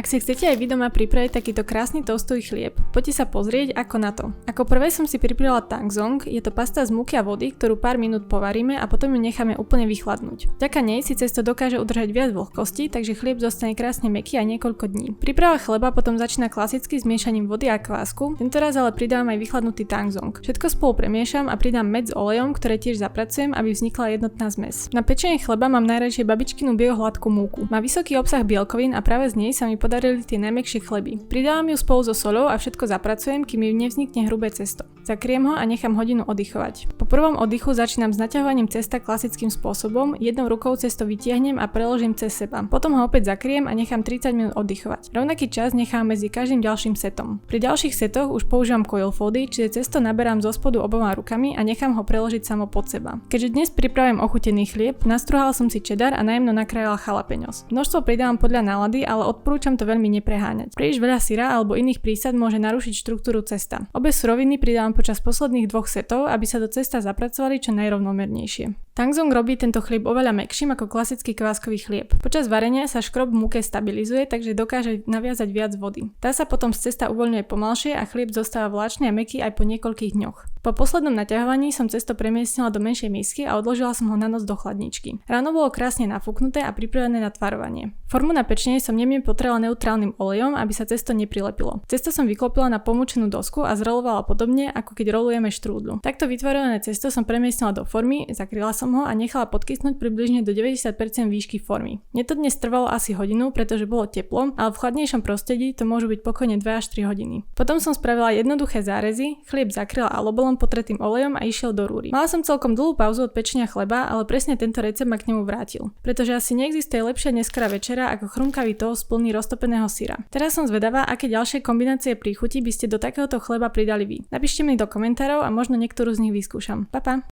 Ak si chcete aj vy doma pripraviť takýto krásny toastový chlieb, poďte sa pozrieť ako na to. Ako prvé som si pripravila tangzong, je to pasta z múky a vody, ktorú pár minút povaríme a potom ju necháme úplne vychladnúť. Vďaka nej si cesto dokáže udržať viac vlhkosti, takže chlieb zostane krásne mäkký aj niekoľko dní. Príprava chleba potom začína klasicky s miešaním vody a kvásku, tentoraz ale pridávam aj vychladnutý tangzong. Všetko spolu premiešam a pridám med s olejom, ktoré tiež zapracujem, aby vznikla jednotná zmes. Na pečenie chleba mám najradšej babičkinu biohladkú múku. Má vysoký obsah bielkovín a práve z nej sa mi podarili tie najmäkšie chleby. Pridávam ju spolu so soľou a všetko zapracujem, kým mi nevznikne hrubé cesto. Zakriem ho a nechám hodinu oddychovať. Po prvom oddychu začínam s naťahovaním cesta klasickým spôsobom, jednou rukou cesto vytiahnem a preložím cez seba. Potom ho opäť zakriem a nechám 30 minút oddychovať. Rovnaký čas nechám medzi každým ďalším setom. Pri ďalších setoch už používam coil foldy, čiže cesto naberám zo spodu oboma rukami a nechám ho preložiť samo pod seba. Keďže dnes pripravujem ochutený chlieb, nastruhala som si cheddar a najemno nakrájala jalapeňos. Množstvo pridávam podľa nálady, ale odporúčam to veľmi nepreháňať. Príliš veľa syra alebo iných prísad môže narušiť štruktúru cesta. Obe suroviny pridávam počas posledných dvoch setov, aby sa do cesta zapracovali čo najrovnomernejšie. Tangzong robí tento chlieb oveľa mäkším ako klasický kváskový chlieb. Počas varenia sa škrob v múke stabilizuje, takže dokáže naviazať viac vody. Tá sa potom z cesta uvoľňuje pomalšie a chlieb zostáva vláčny a mäkký aj po niekoľkých dňoch. Po poslednom naťahovaní som cesto premiestnila do menšej misky a odložila som ho na noc do chladničky. Ráno bolo krásne nafúknuté a pripravené na tvarovanie. Formu na pečenie som jemne potrela neutrálnym olejom, aby sa cesto neprilepilo. Cesto som vyklopila na pomúčenú dosku a zrolovala podobne, ako keď rolujeme štrúdlu. Takto vytvarované cesto som premiestnila do formy, zakryla som ho a nechala podkysnúť približne do 90% výšky formy. Mne to dnes trvalo asi hodinu, pretože bolo teplo, ale v chladnejšom prostredí to môžu byť pokojne 2 až 3 hodiny. Potom som spravila jednoduché zárezy, chlieb zakryla alobolom potretým olejom a išiel do rúry. Mala som celkom dlhú pauzu od pečenia chleba, ale presne tento recept ma k nemu vrátil, pretože asi neexistuje lepšia neskorá večera ako chrumkavý toast plný roztopeného syra. Teraz som zvedavá, aké ďalšie kombinácie príchutí by ste do takéhoto chleba pridali vy. Napíšte mi do komentárov a možno niektorú z nich vyskúšam. Pa pa!